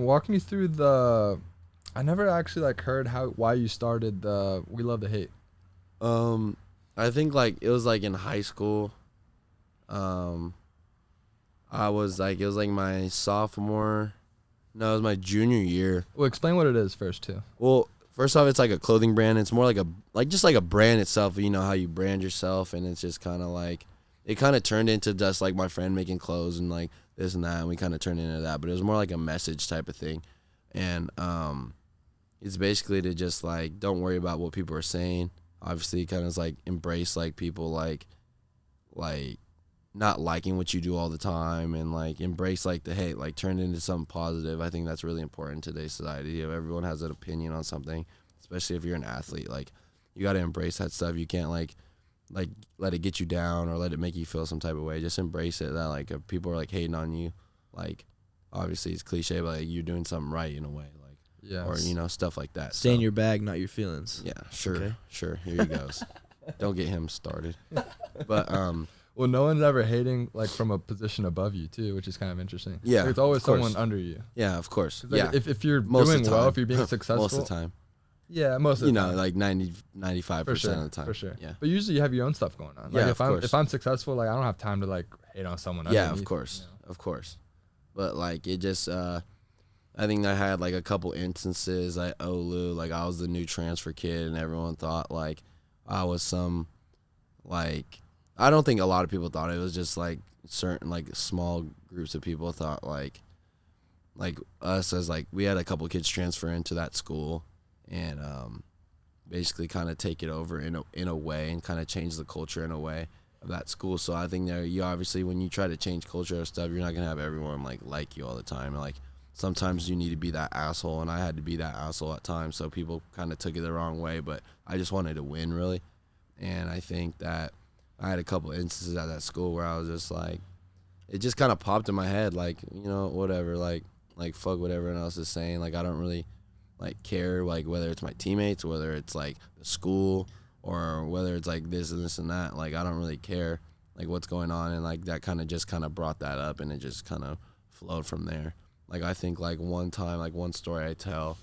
walk me through the. I never actually like heard why you started the We Love to Hate. I think like it was like in high school. I was like, it was like my sophomore. No, it was my junior year. Well, explain what it is first too. Well, first off, it's like a clothing brand. It's more like just like a brand itself. You know how you brand yourself, and it's just kind of like it kind of turned into just like my friend making clothes and like this and that, and we kind of turned into that. But it was more like a message type of thing, and it's basically to just like don't worry about what people are saying. Obviously, kind of like embrace like people like not liking what you do all the time, and like embrace like the hate, like turn it into something positive. I think that's really important in today's society. Everyone has an opinion on something, especially if you're an athlete. Like you got to embrace that stuff. You can't like let it get you down or let it make you feel some type of way. Just embrace it. That like if people are like hating on you, like obviously it's cliche, but like you're doing something right in a way. Like yeah, or you know stuff like that. Stay in your bag, not your feelings. Yeah, sure, Okay. sure. Here he goes. Don't get him started. But well, no one's ever hating like from a position above you too, which is kind of interesting. Yeah, like, it's always of course. someone under you. Yeah, of course. Like, Yeah, if you're most doing of the well, time. if you're being successful, most of the time. Yeah, most of the time. Like 95% For sure, of the time. for sure. Yeah. But usually you have your own stuff going on. Like Yeah, if I'm successful, like I don't have time to like hate on someone. Yeah, underneath, of course, you know? of course. But like it just, I think I had like a couple instances at OLU, like I was the new transfer kid, and everyone thought like I was some, like I don't think a lot of people thought it was just like certain like small groups of people thought like us as like we had a couple kids transfer into that school, and basically kind of take it over in a way and kind of change the culture in a way of that school. So I think that you obviously when you try to change culture or stuff, you're not gonna have everyone like you all the time. And, like sometimes you need to be that asshole, and I had to be that asshole at times. So people kind of took it the wrong way, but I just wanted to win really. And I think that I had a couple instances at that school where I was just like, it just kind of popped in my head, like, you know, whatever, like fuck what everyone else is saying. Like I don't really like care, like whether it's my teammates, whether it's like the school, or whether it's like this and this and that. Like I don't really care like what's going on, and like that kind of just kind of brought that up, and it just kind of flowed from there. Like I think like one time, like one story I tell,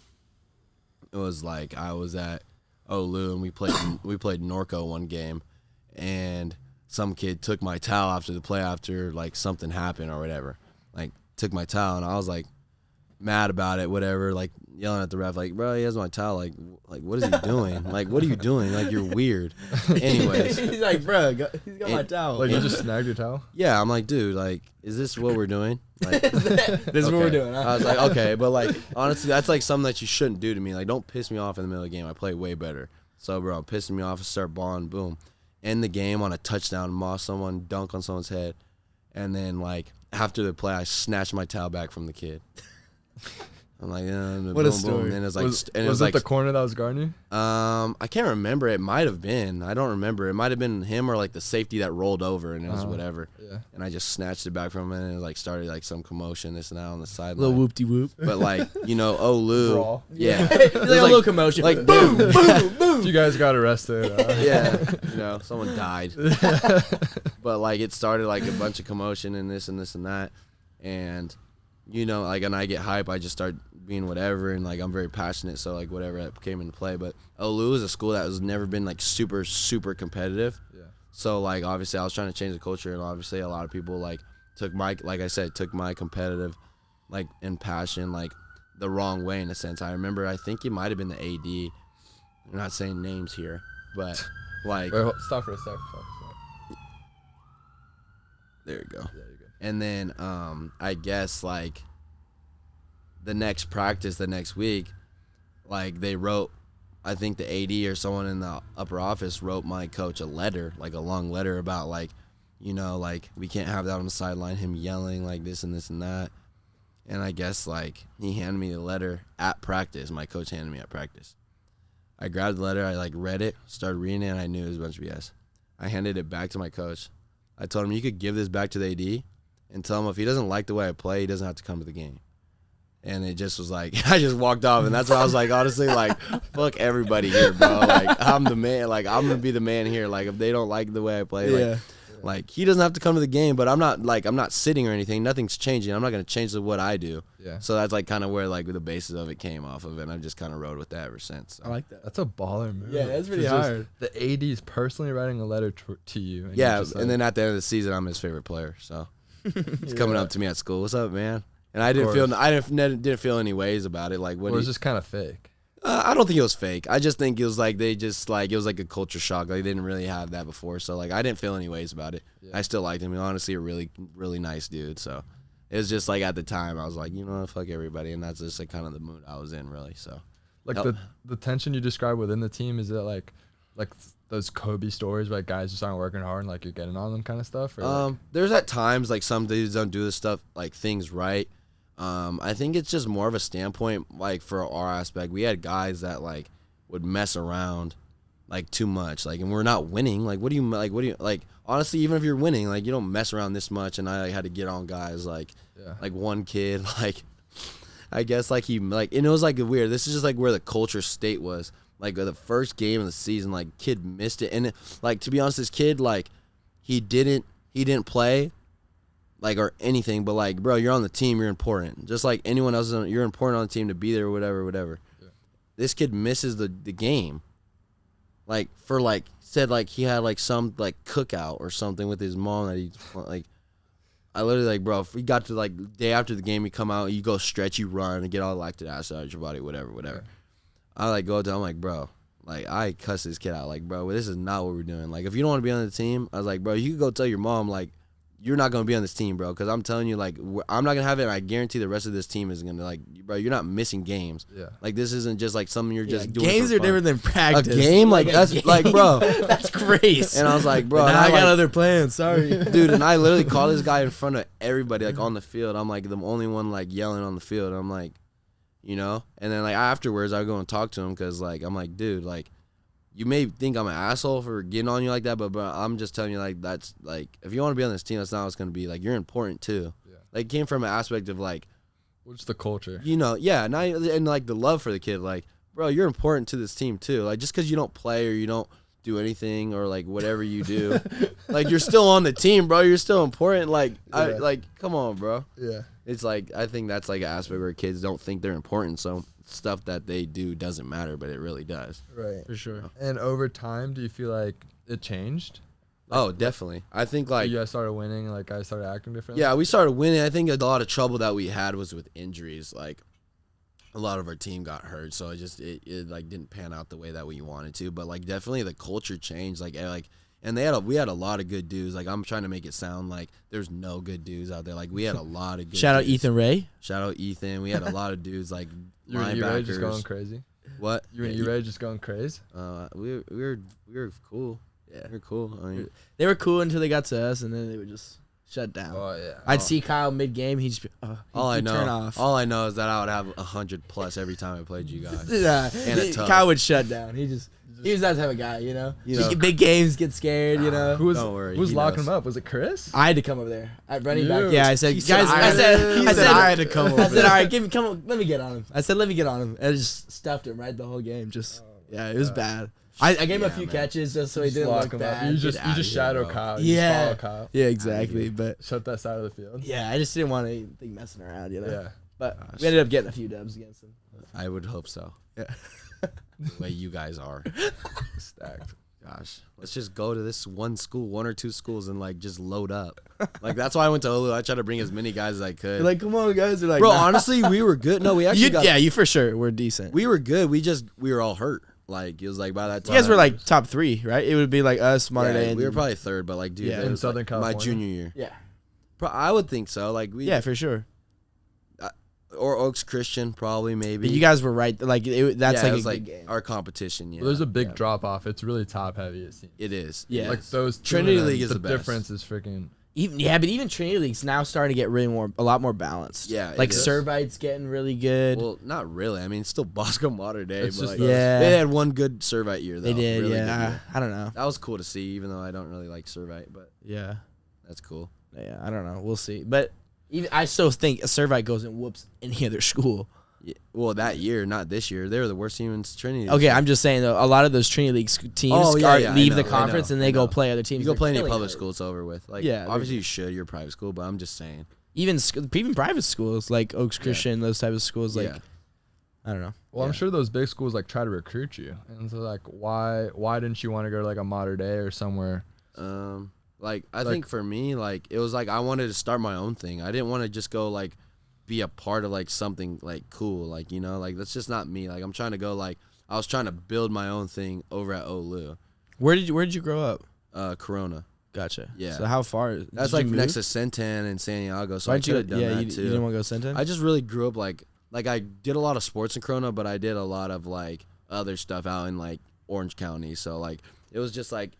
it was like I was at OLU and we played Norco one game, and some kid took my towel after the play after like something happened or whatever. Like took my towel, and I was like mad about it, whatever, like yelling at the ref, like, bro, he has my towel, like what is he doing? Like, what are you doing? Like, you're weird. Anyways, He's like, bro, he's got my towel. Like you just snagged your towel? yeah, I'm like, dude, like, is this what we're doing? Like, This is what we're doing. Huh? I was like, okay, but like honestly, that's like something that you shouldn't do to me. Like, don't piss me off in the middle of the game. I play way better. So, bro, I'm pissing me off. I start balling, boom, end the game on a touchdown, moss someone, dunk on someone's head, and then like after the play, I snatched my towel back from the kid. I'm like, what boom, a story. boom. And it was like, was it the corner that was guarding you? I can't remember. It might have been. I don't remember. It might have been him or like the safety that rolled over, and it was whatever. Yeah. And I just snatched it back from him, and it like started like some commotion, this and that on the sideline. Little whoop-de-whoop. But like, you know, Olu. Brawl. Yeah. It's like a little commotion. Like, boom, dude. boom, boom. If you guys got arrested. Yeah. You know, someone died. But like it started like a bunch of commotion and this and this and that. And, you know, like, and I get hype, I just start being whatever, and like I'm very passionate, so like whatever that came into play. But OLU is a school that has never been like super competitive. Yeah. So like obviously I was trying to change the culture, and obviously a lot of people like took my competitive like and passion like the wrong way in a sense. I remember, I think it might have been the AD. I'm not saying names here, but like Wait, stop for a sec. there you go. Yeah, you're good. And then I guess like the next practice the next week, like they wrote, I think the AD or someone in the upper office wrote my coach a letter, like a long letter about like, you know, like we can't have that on the sideline, him yelling like this and this and that. And I guess like he handed me the letter at practice. My coach handed me at practice. I grabbed the letter, I like read it, started reading it, and I knew it was a bunch of BS. I handed it back to my coach. I told him, you could give this back to the AD and tell him if he doesn't like the way I play, he doesn't have to come to the game. And it just was like, I just walked off, and that's why I was like, honestly, like, fuck everybody here, bro. Like, I'm the man. Like, I'm going to be the man here. Like, if they don't like the way I play, like, Like, he doesn't have to come to the game, but I'm not sitting or anything. Nothing's changing. I'm not going to change what I do. Yeah. So that's like kind of where like the basis of it came off of, and I've just kind of rode with that ever since. So. I like that. That's a baller move. Yeah, that's pretty To just hard. The AD's personally writing a letter to you. And Yeah, you're just and then at the end of the season, I'm his favorite player. So he's coming up to me at school. What's up, man? And I didn't feel any ways about it. Like, what? Or it's just kind of fake. I don't think it was fake. I just think it was like it was like a culture shock. Like, they didn't really have that before, so like I didn't feel any ways about it. Yeah. I still liked him. He's honestly a really, really nice dude. So it was just like at the time I was like, you know what, fuck everybody, and that's just like kind of the mood I was in, really. So Like the tension you describe within the team, is it like those Kobe stories where like guys just aren't working hard and like you're getting on them kind of stuff? Or like, there's at times like some dudes don't do this stuff like things right. I think it's just more of a standpoint, like for our aspect. We had guys that like would mess around like too much, like, and we're not winning. What do you honestly, even if you're winning, like, you don't mess around this much. And I like, had to get on guys like one kid, like, I guess like he like, and it was like weird. This is just like where the culture state was. Like the first game of the season, like kid missed it, and like, to be honest, this kid, like, he didn't play. Like, or anything, but like, bro, you're on the team, you're important. Just like anyone else, you're important on the team to be there, whatever. Yeah. This kid misses the game. Like, for like, said like he had like some like cookout or something with his mom that he like. I literally like, bro, if we got to like day after the game, you come out, you go stretch, you run, and get all the lactic acid out of your body, whatever. Yeah. I like go down, I'm like, bro, like, I cuss this kid out, like, bro, this is not what we're doing. Like, if you don't want to be on the team, I was like, bro, you could go tell your mom, like, you're not going to be on this team, bro, because I'm telling you, like, I'm not going to have it, and I guarantee the rest of this team is going to, like, bro, you're not missing games. Yeah. Like, this isn't just, like, something you're just doing Games for are fun. different than practice. A game? Like, that's, game. like, bro. That's crazy. And I was like, bro. Now I got like, other plans. Sorry. dude, and I literally called this guy in front of everybody, like, on the field. I'm, like, the only one, like, yelling on the field. I'm, like, you know? And then, like, afterwards, I would go and talk to him because, like, I'm like, dude, like, you may think I'm an asshole for getting on you like that, but I'm just telling you, like, that's, like, if you want to be on this team, that's not what it's going to be. Like, you're important, too. Yeah. Like, it came from an aspect of, like, what's the culture? you know, yeah, not, and, like, the love for the kid. Like, bro, you're important to this team, too. Like, just because you don't play or you don't do anything or, like, whatever you do, like, you're still on the team, bro. You're still important. Like, Yeah. come on, bro. Yeah. It's, like, I think that's, like, an aspect where kids don't think they're important, so stuff that they do doesn't matter, but it really does. Right. For sure. And over time, do you feel like it changed? Oh, definitely. I think, like, You guys started winning, like guys started acting differently? yeah, we started winning. I think a lot of trouble that we had was with injuries. Like, a lot of our team got hurt, so it like didn't pan out the way that we wanted to. But like, definitely the culture changed. Like, and we had a lot of good dudes. Like, I'm trying to make it sound like there's no good dudes out there. Like, we had a lot of good Shout out dudes. Ethan Ray. Shout out Ethan. We had a lot of dudes like You and E-Ray just going linebackers. crazy? What? You and E-Ray just going crazy? We were cool. Yeah, we were cool. I mean, They were cool until they got to us, and then they would just shut down. Oh, yeah. I'd see Kyle mid game. He'd just be, all I he'd turn know, off. all I know is that I would have 100+ every time I played you guys. Yeah, And a tub. Kyle would shut down. He was that type of guy, you know. You know. Big games, get scared, you know. Who was, Don't worry, who was he locking knows. him up? Was it Chris? I had to come over there. Running back. You. Yeah, I said, He guys. said, I said, I had to come over I said, there. all right, come on, let me get on him. I said, let me get on him. And I just stuffed him right the whole game. Just yeah, it was bad. I gave him a few catches just so he didn't lock look him bad. up. You just outta here, shadow bro. Kyle. You Yeah. just follow Kyle. Yeah, exactly. But Shut that side of the field. yeah, I just didn't want anything messing around, you know. Yeah. But Gosh. we ended up getting a few dubs against him. I would hope so. Yeah. The way you guys are. Stacked. Gosh, let's just go to this one school, one or two schools, and like just load up. Like, that's why I went to Olu. I tried to bring as many guys as I could. They're like, come on, guys. They're like, bro, nah. honestly, we were good. No, we actually got. Yeah, you for sure. We're decent. We were good. We were all hurt. Like, it was like by that You time. guys were like top 3, right? It would be like us, Monterey, Yeah, and we were probably third, but like, dude, Yeah. that In was, Southern like, California? my junior year. yeah, I would think so. Like, we yeah, for sure. or Oaks Christian, probably, maybe. But you guys were right. Like that's yeah, like it was a like good game. our competition. Yeah, Well, there's a big yeah. drop off. It's really top heavy, it seems. It is. Yeah. Like those two Trinity and then League is the best. difference is freaking. But even Trinity League's now starting to get a lot more balanced. Yeah, it like is. Servite's getting really good. Well, not really. I mean, it's still Bosco Modern Day, It's but just like, those- Yeah. they had one good Servite year, though. they did, Really good yeah. year. I don't know. That was cool to see, even though I don't really like Servite, but Yeah, that's cool. yeah. I don't know. We'll see. But even I still think a Servite goes and whoops any other school. Yeah, well, that year, not this year. They were the worst team in Trinity. Okay, I'm just saying though, a lot of those Trinity League teams leave the conference and they go play other teams. You go play any public school, it's over with. Like, yeah, obviously you should. You're a private school, but I'm just saying. Even private schools like Oaks Christian, those type of schools, like I don't know. Well, I'm sure those big schools like try to recruit you, and so like, why didn't you want to go to like a Mater Dei or somewhere? Like I think for me, like it was like I wanted to start my own thing. I didn't want to just go like be a part of like something like cool, like like that's just not me. Like I'm trying to go like I was trying to build my own thing over at Olu. Where did you grow up? Corona. Gotcha. Yeah. So how far? That's like next to Centan and Santiago. So I could have done that too. You didn't want to go Centan? I just really grew up like I did a lot of sports in Corona, but I did a lot of like other stuff out in like Orange County. So like it was just like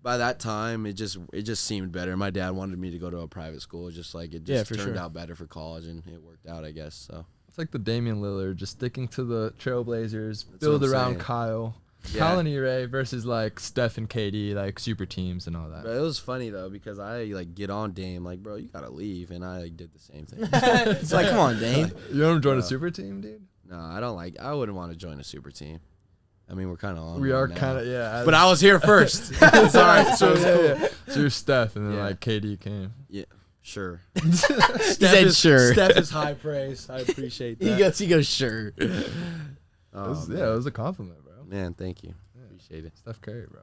by that time it just seemed better. My dad wanted me to go to a private school. Just like it just turned out better for college, and it worked out, I guess. So it's like the Damian Lillard, just sticking to the Trailblazers, build around Kyle. Colony Ray versus like Steph and KD, like super teams and all that. But it was funny though because I like get on Dame like, bro, you gotta leave, and I like, did the same thing. It's like, come on, Dame. You want to join a super team, dude? No, I don't like. I wouldn't want to join a super team. I mean, we're kind of on. We are kind of But I was here first. It's all right. So cool. So you're Steph, and then like KD came. Yeah. Sure. Steph sure. Steph is high praise. I appreciate that. He goes sure. It was a compliment, bro. Man, thank you. Appreciate it. Steph Curry, bro.